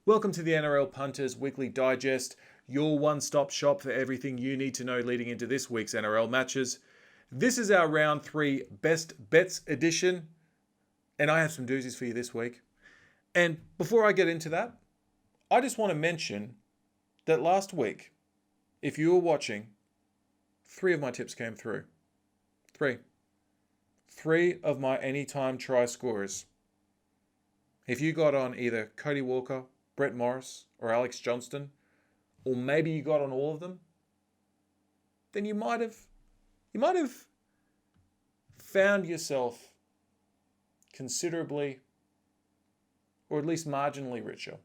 Welcome to the NRL Punters Weekly Digest, your one-stop shop for everything you need to know leading into this week's NRL matches. This is our Round 3 Best Bets edition, and I have some doozies for you this week. And before I get into that, I just want to mention that last week, if you were watching, 3 of my tips came through. 3 of my anytime try scorers. If you got on either Cody Walker, Brett Morris, or Alex Johnston, or maybe you got on all of them, then you might have found yourself considerably, or at least marginally richer.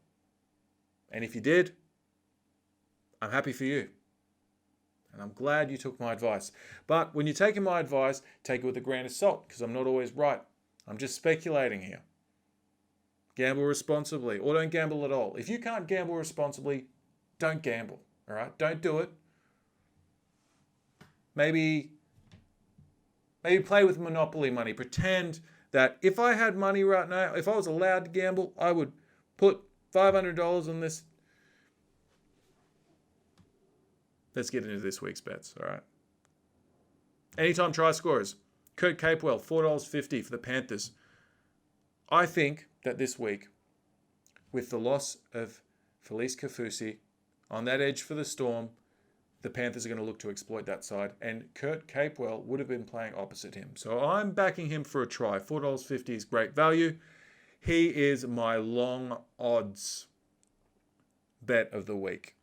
And if you did, I'm happy for you. And I'm glad you took my advice. But when you're taking my advice, take it with a grain of salt, because I'm not always right. I'm just speculating here. Gamble responsibly, or don't gamble at all. If you can't gamble responsibly, don't gamble. All right? Don't do it. Maybe play with Monopoly money. Pretend that if I had money right now, if I was allowed to gamble, I would put $500 on this. Let's get into this week's bets, all right? Anytime try scorers. Kurt Capewell, $4.50 for the Panthers. I think that this week, with the loss of Felice Kafusi on that edge for the Storm, the Panthers are going to look to exploit that side. And Kurt Capewell would have been playing opposite him. So I'm backing him for a try. $4.50 is great value. He is my long odds bet of the week.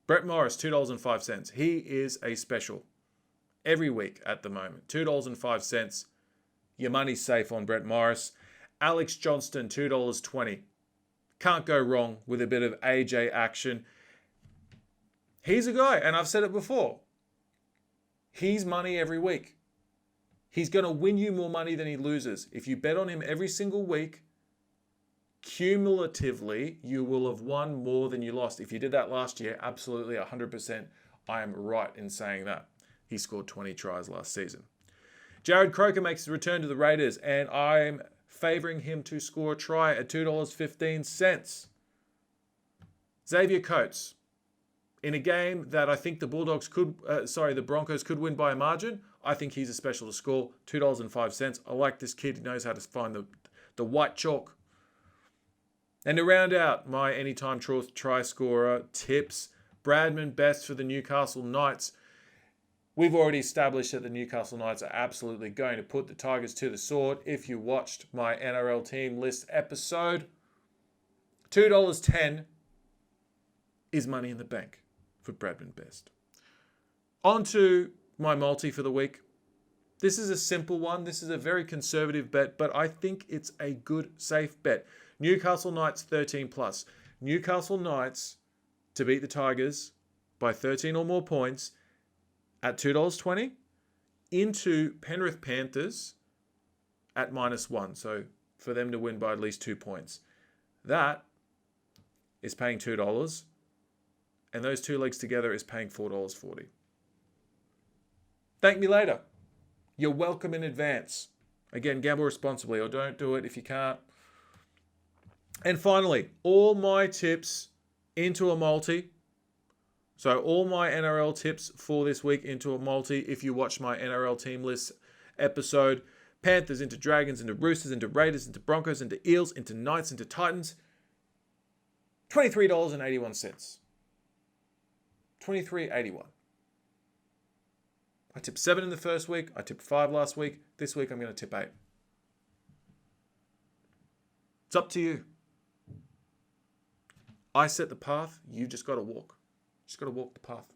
Brett Morris, $2.05. He is a special every week at the moment. $2.05. Your money's safe on Brett Morris. Alex Johnston, $2.20. Can't go wrong with a bit of AJ action. He's a guy, and I've said it before. He's money every week. He's going to win you more money than he loses. If you bet on him every single week, cumulatively, you will have won more than you lost. If you did that last year, absolutely 100%, I am right in saying that. He scored 20 tries last season. Jared Croker makes his return to the Raiders, and I'm favouring him to score a try at $2.15. Xavier Coates, in a game that I think the Broncos could win by a margin, I think he's a special to score, $2.05. I like this kid. He knows how to find the white chalk. And to round out my anytime try scorer tips, Bradman best for the Newcastle Knights. We've already established that the Newcastle Knights are absolutely going to put the Tigers to the sword. If you watched my NRL team list episode, $2.10 is money in the bank for Bradman best. On to my multi for the week. This is a simple one. This is a very conservative bet, but I think it's a good, safe bet. Newcastle Knights 13+. Newcastle Knights to beat the Tigers by 13 or more points at $2.20 into Penrith Panthers at -1. So for them to win by at least 2 points. That is paying $2. And those two legs together is paying $4.40. Thank me later. You're welcome in advance. Again, gamble responsibly, or don't do it if you can't. And finally, all my tips into a multi. So all my NRL tips for this week into a multi. If you watch my NRL team list episode, Panthers into Dragons, into Roosters, into Raiders, into Broncos, into Eels, into Knights, into Titans. $23.81. $23.81. I tipped 7 in the first week. I tipped 5 last week. This week I'm going to tip 8. It's up to you. I set the path. You just got to walk. Just got to walk the path.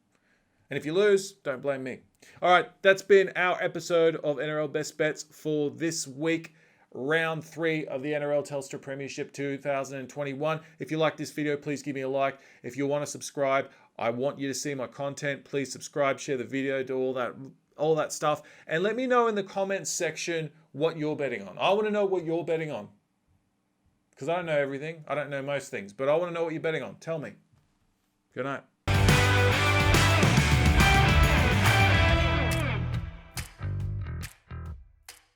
And if you lose, don't blame me. All right, that's been our episode of NRL Best Bets for this week. Round 3 of the NRL Telstra Premiership 2021. If you like this video, please give me a like. If you want to subscribe, I want you to see my content. Please subscribe, share the video, do all that stuff. And let me know in the comments section what you're betting on. I want to know what you're betting on. Because I don't know everything. I don't know most things. But I want to know what you're betting on. Tell me. Good night.